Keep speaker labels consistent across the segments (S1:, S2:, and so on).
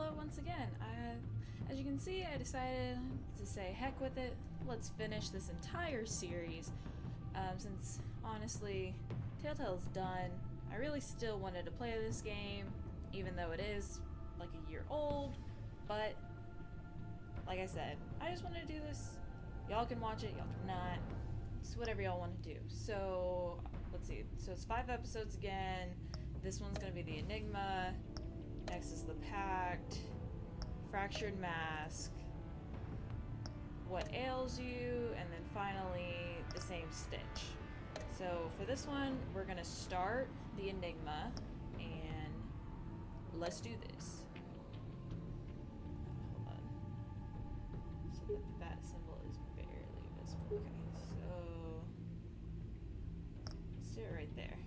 S1: hello once again. As you can see, I decided to say heck with it. Let's finish this entire series. Since honestly, Telltale's done. I really still wanted to play this game, even though it is like a year old. But like I said, I just wanted to do this. Y'all can watch it, y'all cannot. It's whatever y'all want to do. So let's see. So it's 5 episodes again. This one's gonna be the Enigma. Next is the Pact, Fractured Mask, What Ails You, and then finally the Same Stitch. So for this one, we're gonna start the Enigma, and let's do this. Hold on. So the bat symbol is barely visible. Okay, so let's do it right there.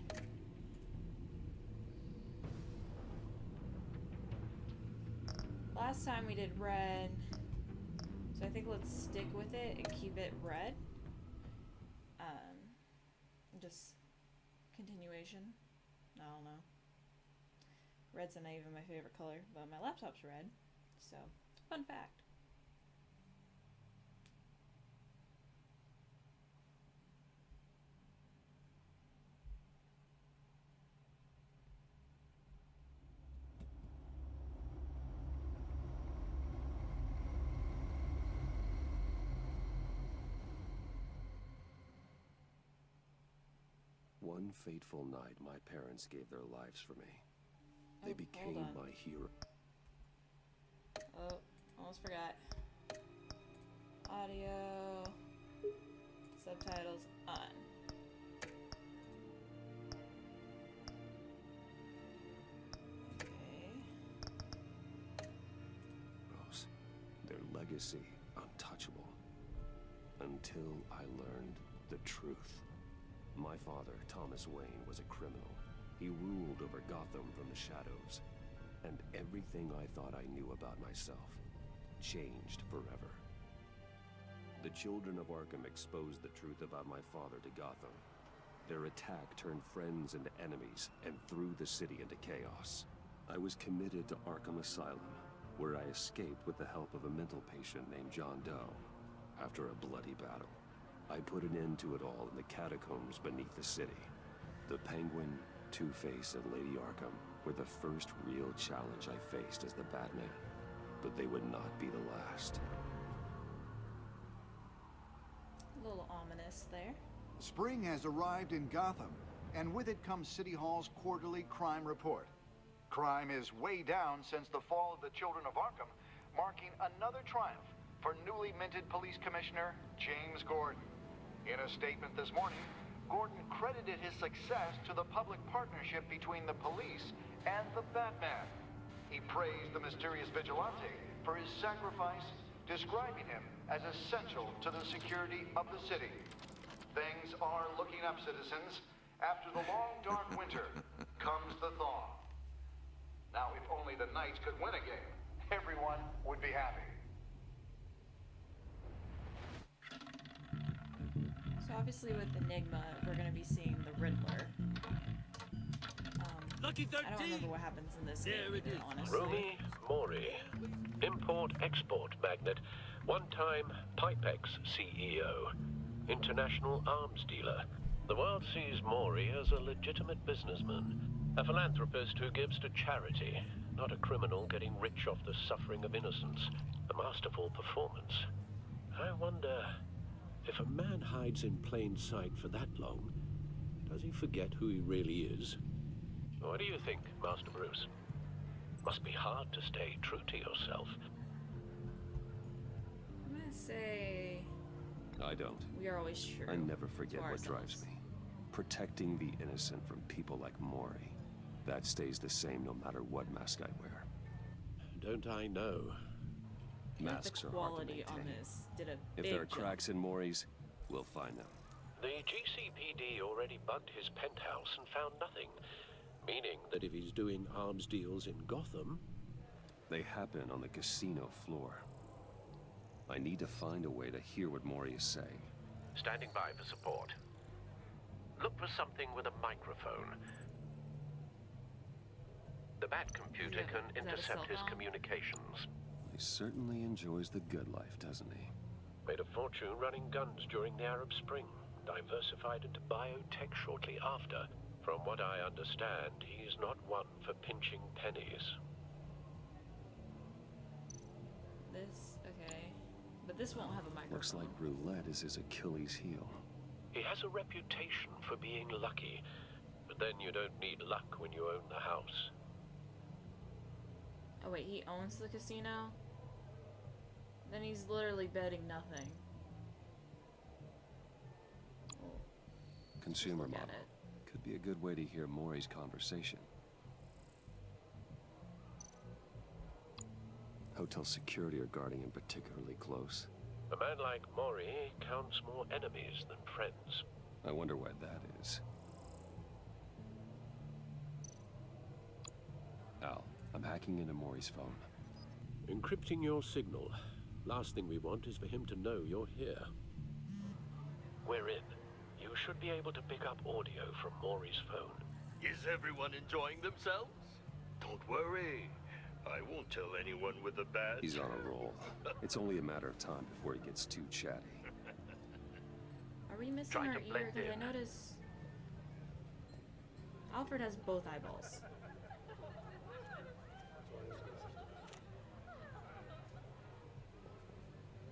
S1: Last time we did red, so I think let's stick with it and keep it red. Just continuation. I don't know. Red's not even my favorite color, but my laptop's red, so fun fact.
S2: One fateful night, my parents gave their lives for me. They
S1: Oh,
S2: became my hero.
S1: Oh, almost forgot. Audio. Subtitles on. Okay.
S2: Rose, their legacy untouchable. Until I learned the truth. My father, Thomas Wayne, was a criminal. He ruled over Gotham from the shadows. And everything I thought I knew about myself changed forever. The children of Arkham exposed the truth about my father to Gotham. Their attack turned friends into enemies and threw the city into chaos. I was committed to Arkham Asylum, where I escaped with the help of a mental patient named John Doe. After a bloody battle, I put an end to it all in the catacombs beneath the city. The Penguin, Two-Face, and Lady Arkham were the first real challenge I faced as the Batman, but they would not be the last.
S1: A little ominous there.
S3: Spring has arrived in Gotham, and with it comes City Hall's quarterly crime report. Crime is way down since the fall of the Children of Arkham, marking another triumph for newly minted Police Commissioner James Gordon. In a statement this morning, Gordon credited his success to the public partnership between the police and the Batman. He praised the mysterious vigilante for his sacrifice, describing him as essential to the security of the city. Things are looking up, citizens. After the long, dark winter comes the thaw. Now, if only the Knights could win a game, everyone would be happy.
S1: So obviously with Enigma, we're going to be seeing the Riddler.
S4: Lucky 13!
S1: I don't remember what happens in this game,
S4: it is.
S1: honestly.
S5: Romy Mori, import-export magnate, one-time Pipex CEO, international arms dealer. The world sees Mori as a legitimate businessman, a philanthropist who gives to charity, not a criminal getting rich off the suffering of innocence. A masterful performance. I wonder, if a man hides in plain sight for that long, does he forget who he really is? What do you think, Master Bruce? Must be hard to stay true to yourself.
S1: I'm going to say
S2: I don't.
S1: we are always true.
S2: I never forget
S1: to
S2: what
S1: ourselves.
S2: drives me. Protecting the innocent from people like Mori. That stays the same no matter what mask I wear.
S5: Don't I know?
S2: Masks
S1: the
S2: are hard to
S1: quality on
S2: maintain.
S1: this did a
S2: If
S1: big
S2: there are
S1: jump.
S2: cracks in Mori's, we'll find them.
S5: The GCPD already bugged his penthouse and found nothing. Meaning that if he's doing arms deals in Gotham...
S2: They happen on the casino floor. I need to find a way to hear what Mori is saying.
S5: Standing by for support. Look for something with a microphone. The Bat computer
S1: Yeah,
S5: can
S1: is that a
S5: intercept
S1: cell
S5: his
S1: phone?
S5: communications.
S2: He certainly enjoys the good life, doesn't he?
S5: Made a fortune running guns during the Arab Spring. Diversified into biotech shortly after. From what I understand, he's not one for pinching pennies.
S1: This, okay. But this won't have a microphone.
S2: Looks like roulette is his Achilles heel.
S5: He has a reputation for being lucky, but then you don't need luck when you own the house.
S1: Oh wait, he owns the casino? Then he's literally betting nothing. Well,
S2: Consumer
S1: look at
S2: model.
S1: it.
S2: Could be a good way to hear Maury's conversation. Hotel security are guarding him particularly close.
S5: A man like Maury counts more enemies than friends.
S2: I wonder why that is. Al, I'm hacking into Maury's phone.
S5: Encrypting your signal. Last thing we want is for him to know you're here. We're in. You should be able to pick up audio from Maury's phone.
S4: Is everyone enjoying themselves? Don't worry. I won't tell anyone with a badge.
S2: He's on a roll. It's only a matter of time before he gets too chatty.
S1: Are we missing
S5: Trying
S1: our
S5: to
S1: ear?
S5: blend
S1: Because I
S5: in.
S1: notice Alfred has both eyeballs.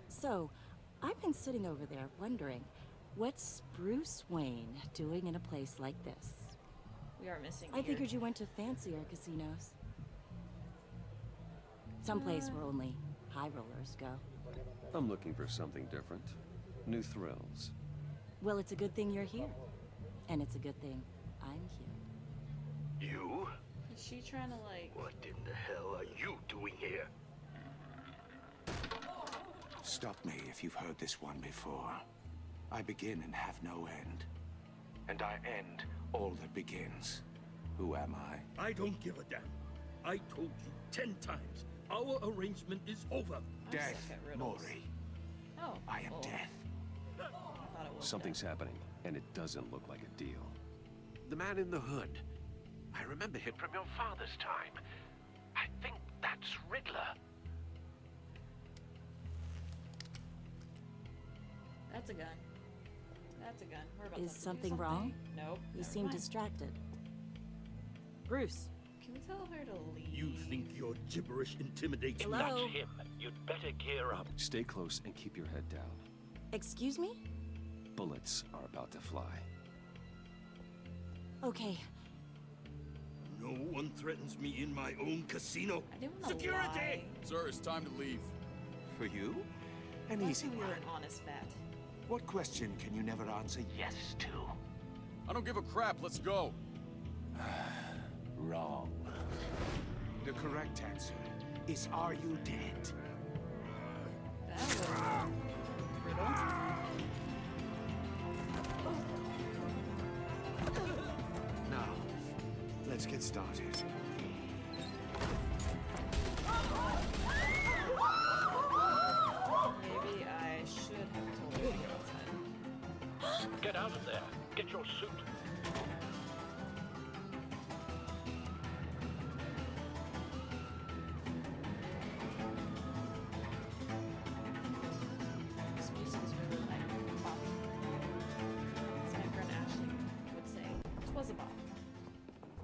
S6: So, I've been sitting over there wondering, what's Bruce Wayne doing in a place like this?
S1: We are missing
S6: I
S1: ear.
S6: figured you went to fancier casinos. Someplace where only high rollers go.
S2: I'm looking for something different. New thrills.
S6: Well, it's a good thing you're here. And it's a good thing I'm here.
S4: You?
S1: Is she trying to like...
S4: What in the hell are you doing here?
S7: Stop me if you've heard this one before. I begin and have no end. And I end all that begins. Who am I?
S8: I don't give a damn. I told you 10 times. Our arrangement is over.
S1: I
S7: Death,
S1: suck at riddles.
S7: Maury.
S1: Oh.
S7: I am
S1: well,
S7: death.
S1: I thought it was
S2: Something's
S1: death.
S2: happening, and it doesn't look like a deal.
S5: The man in the hood. I remember him from your father's time. I think that's Riddler.
S1: That's a gun. That's a gun. We're about to
S6: Is
S1: have to do
S6: something wrong?
S1: Nope.
S6: You
S1: never
S6: seem
S1: mind.
S6: distracted. Bruce,
S1: Can we tell her to leave?
S8: You think your gibberish intimidates
S5: If
S8: me?
S6: Hello?
S5: that's him, you'd better gear up.
S2: Stay close and keep your head down.
S6: excuse me?
S2: Bullets are about to fly.
S6: Okay,
S8: No one threatens me in my own casino.
S1: I didn't want to
S8: Security!
S1: lie.
S9: Sir, it's time to leave.
S7: For you? An
S1: Last
S7: easy
S1: time you
S7: one.
S1: were an honest bat.
S7: What question can you never answer yes to?
S9: I don't give a crap. Let's go.
S7: Wrong. The correct answer is, are you dead?
S1: That was riddle.
S7: Now, let's get started.
S1: Maybe I should have told you that.
S5: Get out of there. Get your suit.
S1: This music's really like boppy. As my friend Ashley would say, "'Twas a bop."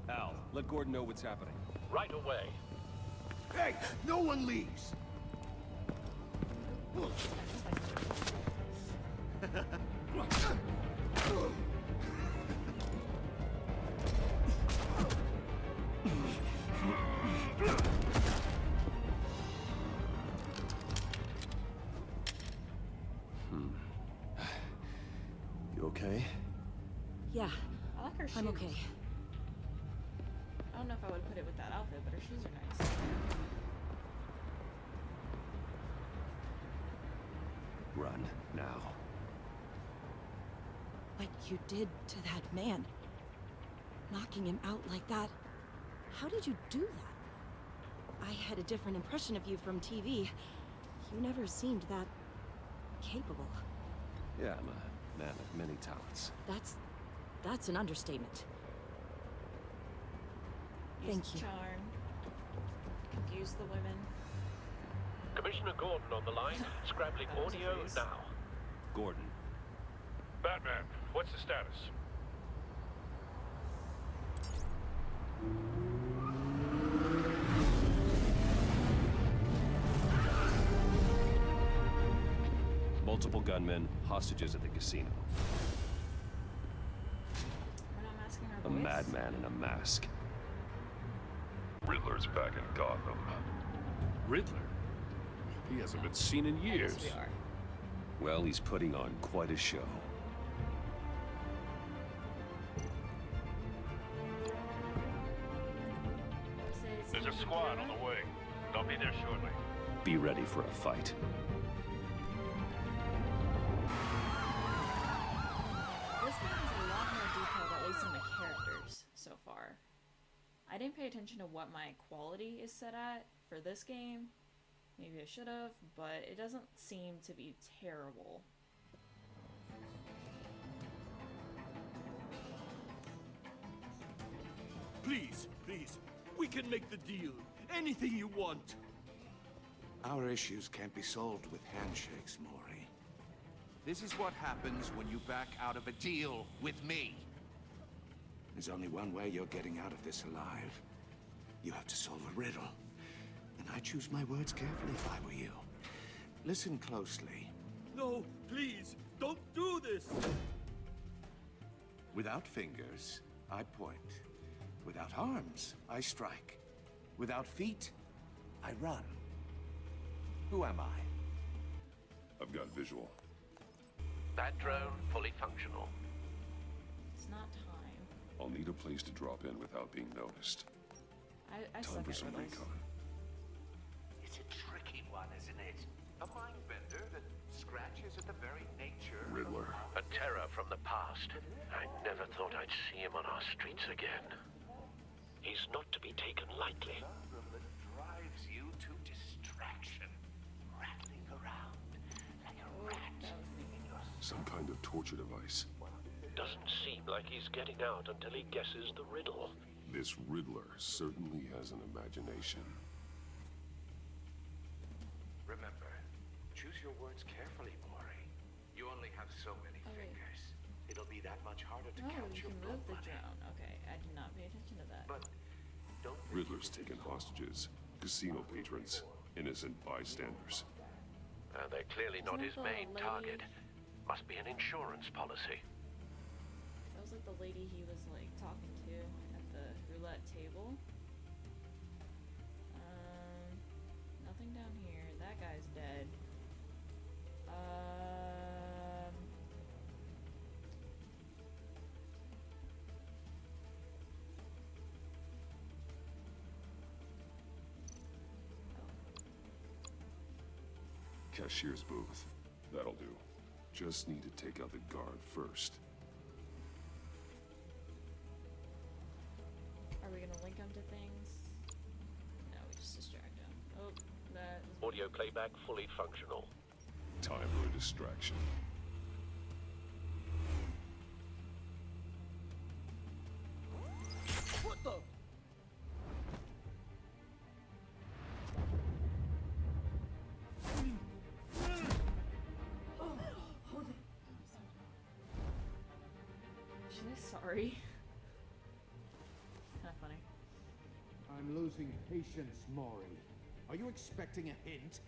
S2: Al, let Gordon know what's happening.
S5: Right away.
S7: Hey, no one leaves!
S2: You okay?
S6: yeah,
S1: I like her shoes.
S6: I'm okay.
S1: I don't know if I would put it with that outfit, but her shoes are nice.
S2: Run, now.
S6: What you did to that man, knocking him out like that, how did you do that? I had a different impression of you from TV. You never seemed that capable.
S2: Yeah, I'm a man of many talents.
S6: That's an understatement.
S1: Use
S6: Thank you.
S1: Charm. confuse the women.
S5: Commissioner Gordon on the line, scrabbling
S1: That was a
S5: audio
S1: face.
S5: now.
S2: Gordon,
S10: Batman, what's the status?
S2: multiple gunmen, hostages at the casino.
S1: We're not masking our
S2: A
S1: voice?
S2: madman in a mask.
S10: Riddler's back in Gotham.
S9: Riddler? He hasn't been seen in
S1: I
S9: years.
S1: guess we are.
S2: Well, he's putting on quite a show.
S10: There's a squad on the way. They'll be there shortly.
S2: Be ready for a fight.
S1: This game has a lot more detail, at least in the characters so far. I didn't pay attention to what my quality is set at for this game. Maybe I should have, but it doesn't seem to be terrible.
S8: Please, please. We can make the deal. Anything you want.
S7: Our issues can't be solved with handshakes, Maury.
S11: This is what happens when you back out of a deal with me.
S7: There's only one way you're getting out of this alive. You have to solve a riddle. And I choose my words carefully if I were you. Listen closely.
S8: No, please. Don't do this.
S7: Without fingers, I point. Without arms, I strike. Without feet, I run. Who am I?
S10: I've got visual.
S5: That drone fully functional.
S1: It's not time.
S10: I'll need a place to drop in without being noticed.
S1: I
S10: Time
S1: suck
S10: for
S1: at
S10: some
S1: riddles.
S10: recon.
S11: It's a tricky one, isn't it? A mind bender that scratches at the very nature.
S10: Riddler.
S5: A terror from the past. I never thought I'd see him on our streets again. He's not to be taken lightly.
S11: That drives you to distraction, rattling around like a rat.
S10: Some kind of torture device.
S5: Doesn't seem like he's getting out until he guesses the riddle.
S10: This Riddler certainly has an imagination.
S11: Remember, choose your words carefully, Maury. You only have so many
S1: Oh, wait.
S11: fingers. It'll be that much harder to
S1: Oh,
S11: count
S1: you
S11: your
S1: can
S11: blood
S1: move the
S11: money.
S1: drone. Okay, I did not pay attention to that.
S11: But don't think
S10: Riddler's taken hostages, casino patrons, innocent bystanders.
S5: They're clearly not
S1: Isn't
S5: his
S1: that the
S5: main
S1: lady-
S5: target. Must be an insurance policy.
S1: That was like the lady he was like talking to at the roulette table. Nothing down here. That guy's dead.
S10: Cashier's booth. That'll do. Just need to take out the guard first.
S1: Are we gonna link him to things? No, we just distract him. Oh, that is
S5: Audio playback fully functional.
S10: Time for a distraction.
S8: What the?
S1: Should I sorry? Kinda funny.
S11: I'm losing patience, Maury. Are you expecting a hint?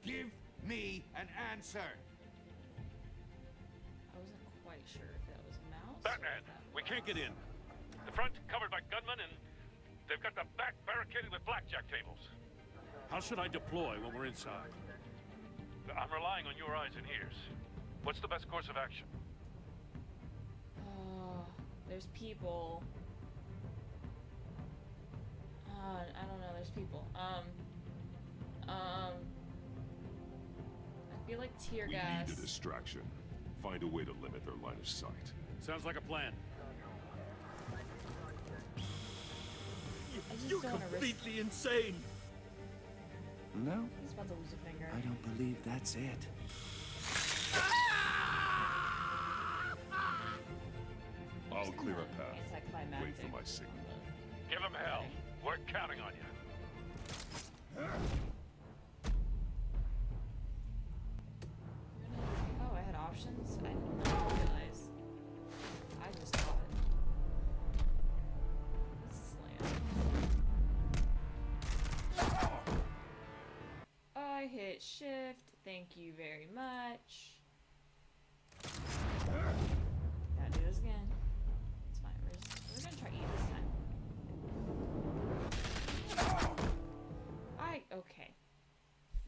S11: Give me an answer!
S1: I wasn't quite sure if that was mouse. or
S10: Batman,
S1: if that
S10: we
S1: was-
S10: can't get in. The front covered by gunmen, and they've got the back barricaded with blackjack tables.
S8: How should I deploy when we're inside?
S10: I'm relying on your eyes and ears. What's the best course of action?
S1: Oh, there's people. I don't know. There's people. I feel like tear
S10: We
S1: gas.
S10: need a distraction. Find a way to limit their line of sight.
S8: Sounds like a plan.
S1: I just
S8: You're
S1: don't wanna risk-
S8: completely insane.
S7: No,
S1: He's about to lose a finger.
S7: I don't believe that's it.
S10: I'll clear a path.
S1: Anticlimactic.
S10: Wait for my signal.
S1: on the-
S10: Give them hell. We're counting on you.
S1: Oh, I had options? I did not realize. I just thought. Slam. I hit shift. Thank you very much. Gotta do this again. It's fine. We're gonna try E this time. Okay.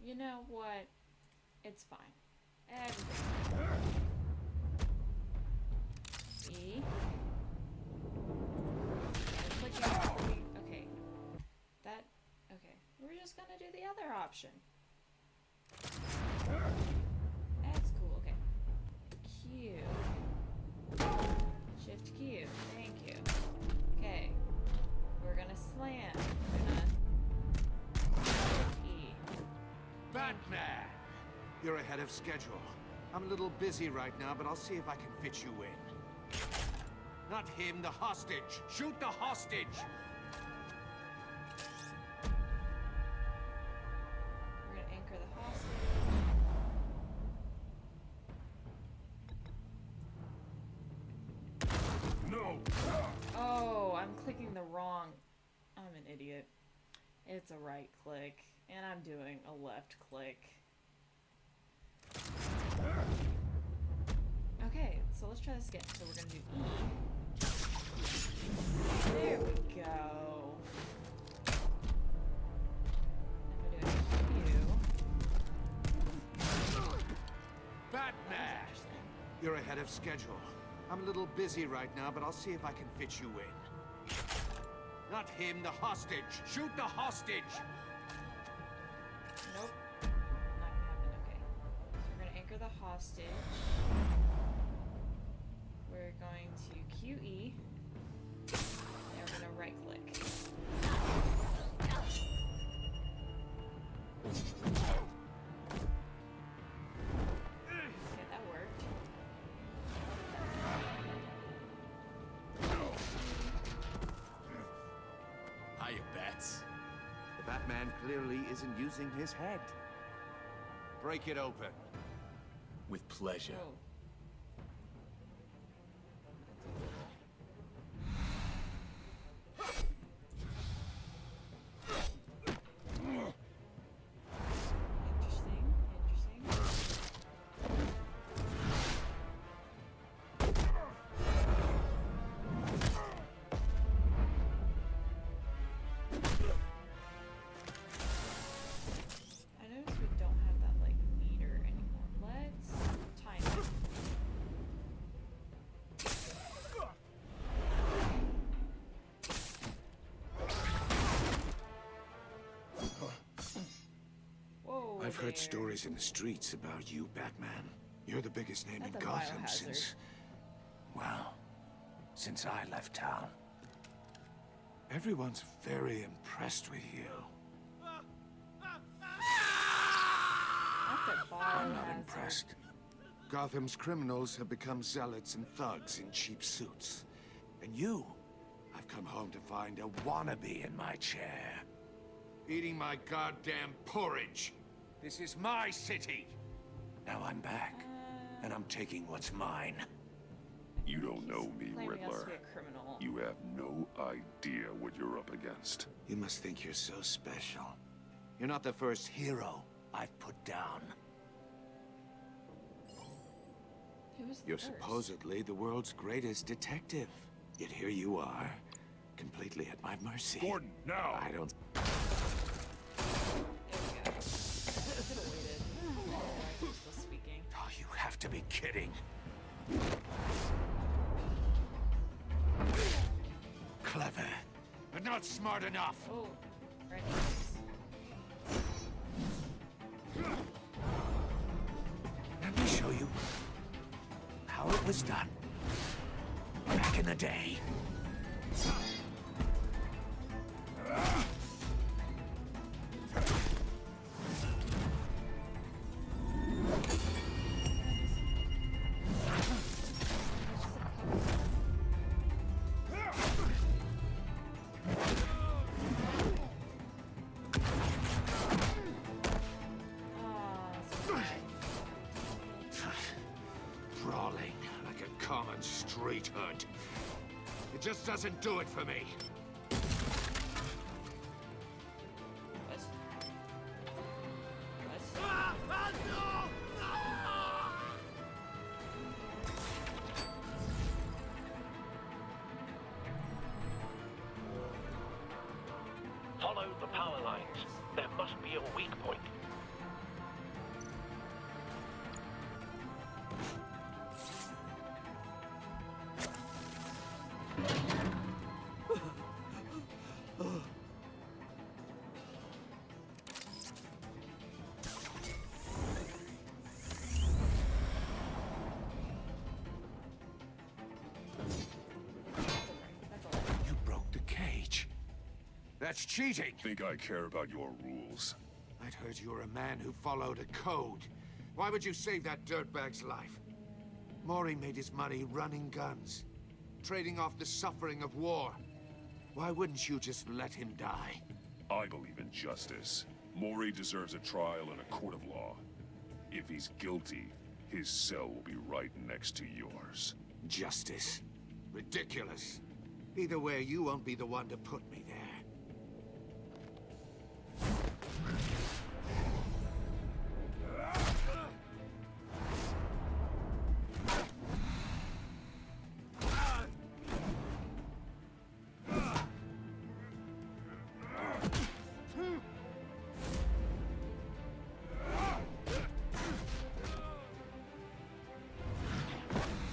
S1: You know what? It's fine. Everything's fine. E. Clicking. Okay. Okay. We're just gonna do the other option. That's cool. Okay. Q. Shift Q. Thank you. Okay. We're gonna slam. We're gonna E.
S7: Batman! You're ahead of schedule. I'm a little busy right now, but I'll see if I can fit you in. Not him, the hostage! Shoot the hostage!
S1: We're gonna anchor the hostage.
S10: No!
S1: Oh, I'm clicking the wrong. I'm an idiot. It's a right click, and I'm doing a left click. Okay, so let's try this again. So we're gonna do E. There we go. If I do a Q.
S7: Batman! You're ahead of schedule. I'm a little busy right now, but I'll see if I can fit you in. Not him, the hostage! Shoot the hostage!
S1: Nope. Not gonna happen. Okay. So we're gonna anchor the hostage. We're going to QE. And we're gonna right click. Okay, that worked.
S7: Hiya, Bats. The Batman clearly isn't using his head. Break it open. With pleasure.
S1: Oh.
S7: I've heard stories in the streets about you, Batman. You're the biggest name in Gotham since... well, since I left town. Everyone's very impressed with you. I'm not impressed. Gotham's criminals have become zealots and thugs in cheap suits. And you, I've come home to find a wannabe in my chair. Eating my goddamn porridge. This is my city. Now I'm back, and I'm taking what's mine.
S10: You don't know me,
S1: Claiming us to
S10: Riddler.
S1: be a criminal.
S10: You have no idea what you're up against.
S7: You must think you're so special. You're not the first hero I've put down.
S1: Who was the
S7: You're
S1: first?
S7: supposedly the world's greatest detective. Yet here you are, completely at my mercy.
S10: Gordon, now!
S7: I don't...
S1: There we go. Could've waited. I'm still speaking.
S7: Oh, you have to be kidding. Clever, but not smart enough.
S1: Oh, right.
S7: Let me show you how it was done back in the day. priesthood. It just doesn't do it for me.
S1: What? What?
S5: Follow the power lines. There must be a weak point.
S7: You broke the cage. That's cheating.
S10: Think I care about your rules?
S7: I'd heard you were a man who followed a code. Why would you save that dirtbag's life? Mori made his money running guns, trading off the suffering of war. Why wouldn't you just let him die?
S10: I believe in justice. Mori deserves a trial in a court of law. If he's guilty, his cell will be right next to yours.
S7: Justice? Ridiculous. Either way, you won't be the one to put me there.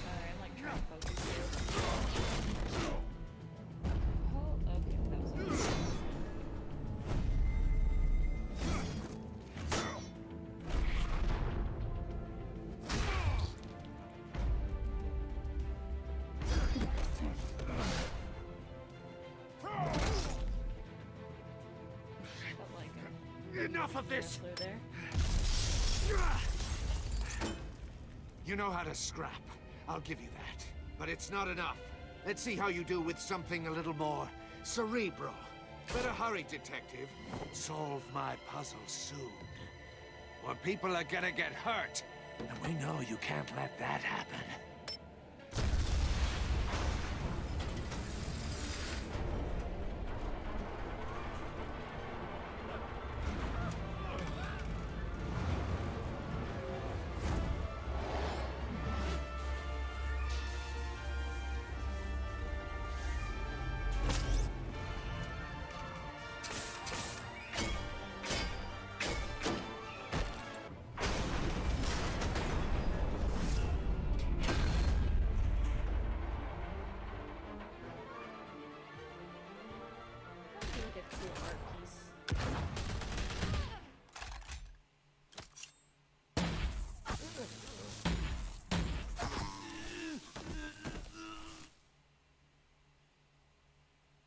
S1: Sorry, I'm like trying to focus here. Oh, okay, that was felt like
S7: Enough of this!
S1: wrestler there.
S7: You know how to scrap. I'll give you that. But it's not enough. Let's see how you do with something a little more cerebral. Better hurry, detective. Solve my puzzle soon. Or people are gonna get hurt. And we know you can't let that happen.
S1: How do you get to art piece?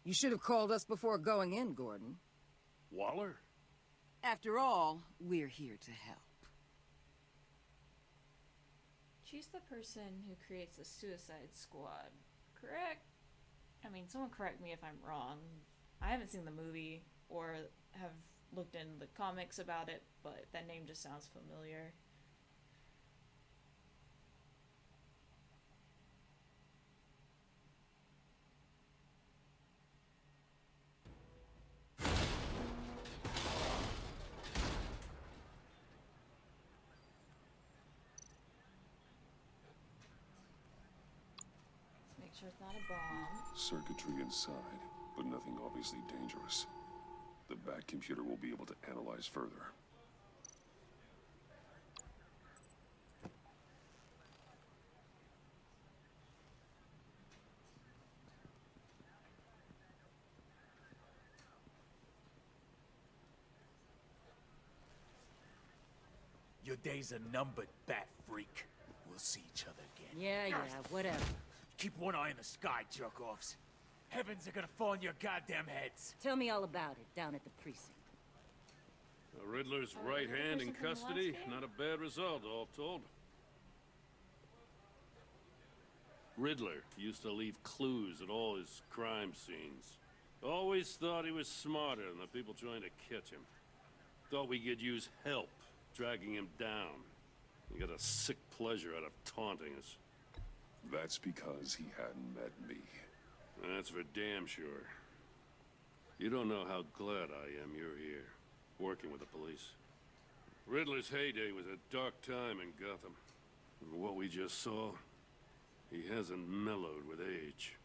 S12: You should have called us before going in, Gordon.
S9: Waller?
S12: After all, we're here to help.
S1: She's the person who creates the Suicide Squad, correct? I mean, someone correct me if I'm wrong. I haven't seen the movie or have looked in the comics about it, but that name just sounds familiar. Let's make sure it's not a bomb.
S10: Circuitry inside, but nothing obviously dangerous. The Bat computer will be able to analyze further.
S13: Your days are numbered, Bat Freak. We'll see each other again.
S12: Yeah, whatever.
S13: Keep one eye in the sky, jerk-offs. Heavens are gonna fall on your goddamn heads.
S12: Tell me all about it down at the precinct.
S9: The Riddler's right hand in custody. Not a bad result, all told. Riddler used to leave clues at all his crime scenes. Always thought he was smarter than the people trying to catch him. Thought we could use help dragging him down. He got a sick pleasure out of taunting us.
S10: That's because he hadn't met me.
S9: That's for damn sure. You don't know how glad I am you're here, working with the police. Riddler's heyday was a dark time in Gotham. And what we just saw, he hasn't mellowed with age.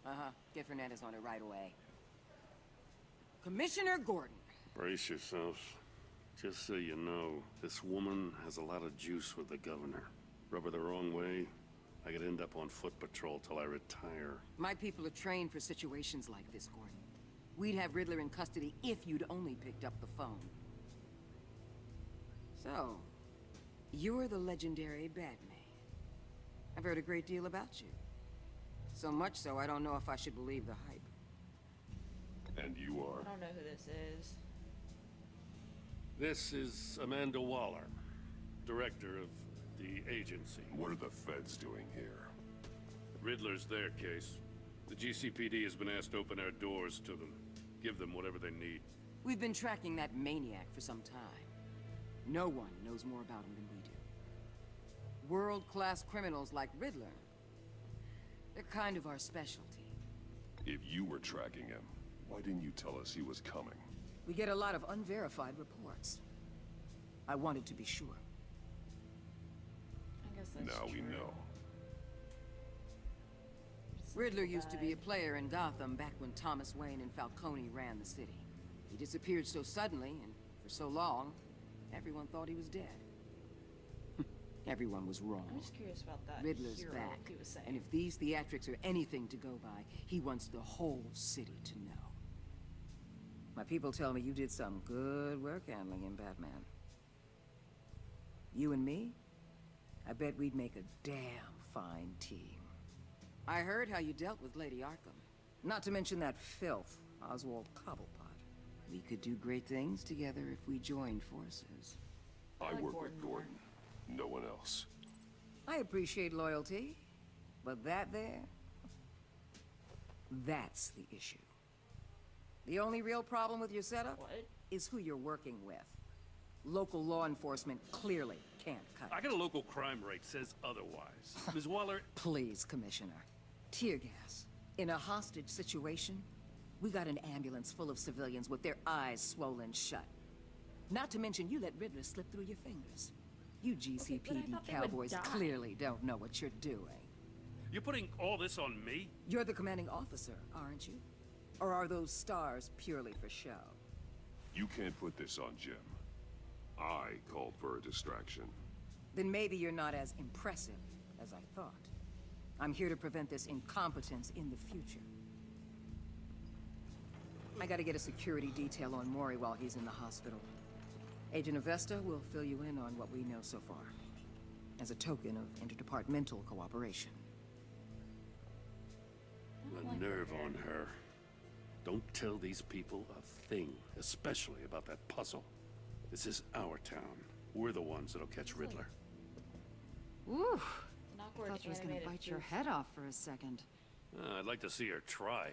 S12: Uh-huh. Get Fernandez on it right away. Commissioner Gordon.
S9: Brace yourselves. Just so you know, this woman has a lot of juice with the governor. Rub her the wrong way, I could end up on foot patrol till I retire.
S12: My people are trained for situations like this, Gordon. We'd have Riddler in custody if you'd only picked up the phone. So, you're the legendary Batman. I've heard a great deal about you. So much so, I don't know if I should believe the hype.
S10: And you are?
S1: I don't know who this is.
S9: This is Amanda Waller, director of the agency.
S10: What are the feds doing here?
S9: Riddler's their case. The GCPD has been asked to open our doors to them. Give them whatever they need.
S12: We've been tracking that maniac for some time. No one knows more about him than we do. World-class criminals like Riddler. They're kind of our specialty.
S10: If you were tracking him, why didn't you tell us he was coming?
S12: We get a lot of unverified reports. I wanted to be sure.
S1: I guess that's
S10: Now we
S1: true.
S10: know.
S12: Riddler used to be a player in Gotham back when Thomas Wayne and Falcone ran the city. He disappeared so suddenly and for so long, everyone thought he was dead. Everyone was wrong.
S1: I'm just curious about that
S12: Riddler's
S1: hero
S12: back,
S1: he was saying.
S12: and if these theatrics are anything to go by, he wants the whole city to know. My people tell me you did some good work handling him, Batman. You and me? I bet we'd make a damn fine team. I heard how you dealt with Lady Arkham. Not to mention that filth, Oswald Cobblepot. We could do great things together if we joined forces.
S10: I
S1: like
S10: work
S1: Gordon
S10: with
S1: more.
S10: Gordon. No one else.
S12: I appreciate loyalty, but that there, that's the issue. The only real problem with your setup is who you're working with. Local law enforcement clearly can't cut
S9: I
S12: it.
S9: got a local crime rate says otherwise. Ms. Waller...
S12: Please, Commissioner. Tear gas. In a hostage situation, we got an ambulance full of civilians with their eyes swollen shut. Not to mention you let Riddler slip through your fingers. You GCPD
S1: thought they would
S12: cowboys
S1: die.
S12: clearly don't know what you're doing.
S9: You're putting all this on me?
S12: You're the commanding officer, aren't you? Or are those stars purely for show?
S10: You can't put this on Jim. I called for a distraction.
S12: Then maybe you're not as impressive as I thought. I'm here to prevent this incompetence in the future. I gotta get a security detail on Maury while he's in the hospital. Agent Avesta will fill you in on what we know so far, as a token of interdepartmental cooperation.
S9: The nerve on her. Don't tell these people a thing, especially about that puzzle. This is our town. We're the ones that'll catch Riddler.
S14: Ooh,
S1: An
S14: I
S1: awkward
S14: thought you was gonna
S1: animated
S14: bite your
S1: goof.
S14: head off for a second.
S9: I'd like to see her try.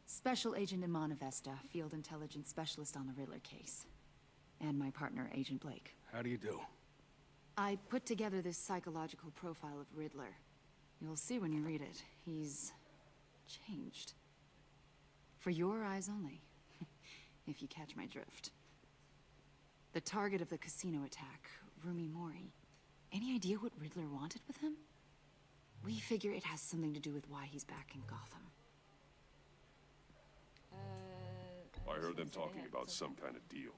S14: Special Agent Iman Avesta, Field Intelligence Specialist on the Riddler case. And my partner, Agent Blake.
S11: How do you do?
S14: I put together this psychological profile of Riddler. You'll see when you read it. He's changed. For your eyes only, if you catch my drift. The target of the casino attack, Rumi Mori. Any idea what Riddler wanted with him? We figure it has something to do with why he's back in Gotham.
S10: I heard them talking about some kind of deal.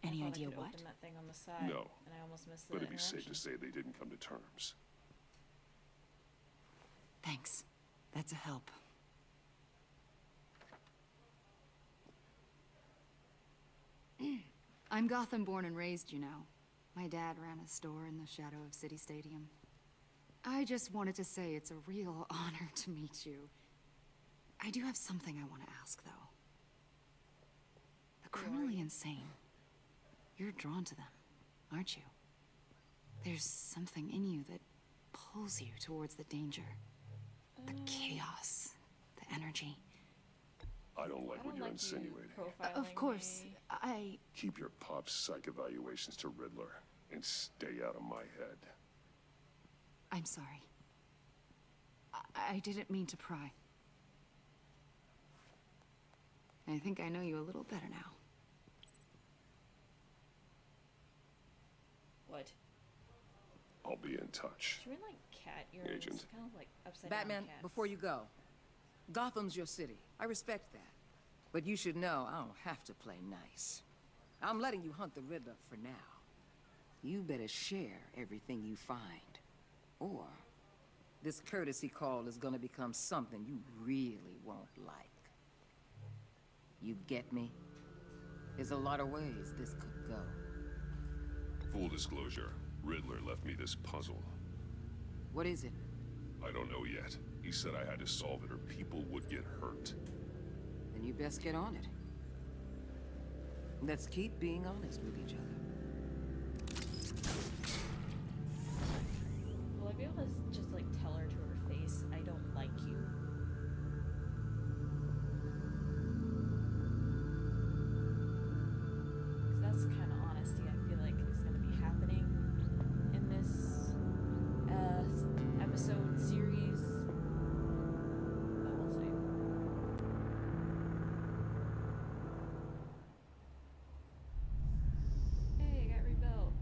S14: Any
S1: I
S14: idea
S1: could
S14: what?
S1: open that thing on the side,
S10: No.
S1: and I almost missed the
S10: But it'd be safe
S1: interaction.
S10: to say they didn't come to terms.
S14: Thanks. That's a help. I'm Gotham born and raised, you know. My dad ran a store in the shadow of City Stadium. I just wanted to say it's a real honor to meet you. I do have something I want to ask, though. The criminally insane. You're drawn to them, aren't you? There's something in you that pulls you towards the danger. The chaos, the energy.
S10: I don't like what you're insinuating.
S14: Of course, I...
S10: Keep your pop psych evaluations to Riddler and stay out of my head.
S14: I'm sorry. I didn't mean to pry. I think I know you a little better now.
S1: What?
S10: I'll be in touch.
S1: She wearing like cat earrings,
S10: Agent.
S1: kind of like upside
S12: Batman,
S1: down cats.
S12: before you go, Gotham's your city. I respect that. But you should know I don't have to play nice. I'm letting you hunt the Riddler for now. You better share everything you find. Or this courtesy call is gonna become something you really won't like. You get me? There's a lot of ways this could go.
S10: Full disclosure, Riddler left me this puzzle.
S12: What is it?
S10: I don't know yet. He said I had to solve it or people would get hurt.
S12: Then you best get on it. Let's keep being honest with each other.
S1: Will I be able to just like tell her to her face, I don't like you? Because that's the kind of honesty I feel like is going to be happening in this episode series. But we'll see. Hey, it got rebuilt.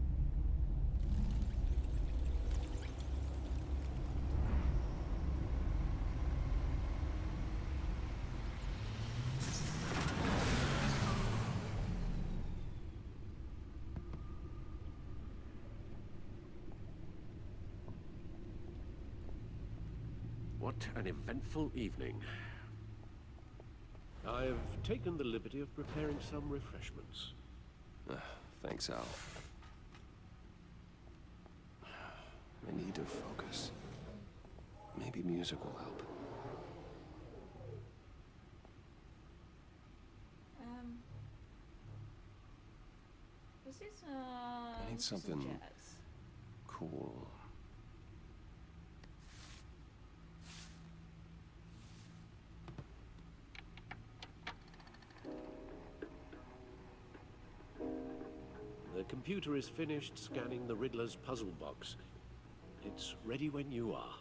S5: What an eventful evening. I've taken the liberty of preparing some refreshments.
S2: Thanks, Al. I need to focus. Maybe music will help.
S1: Let's do some.
S2: I need
S1: some
S2: something
S1: jazz.
S2: cool.
S5: The computer is finished scanning the Riddler's puzzle box. It's ready when you are.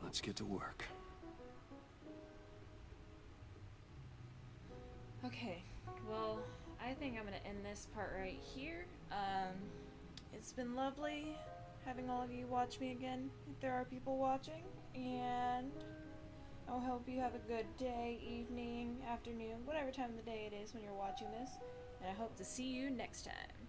S2: Let's get to work.
S1: Okay, well, I think I'm gonna end this part right here. It's been lovely having all of you watch me again, if there are people watching, and I hope you have a good day, evening, afternoon, whatever time of the day it is when you're watching this, and I hope to see you next time.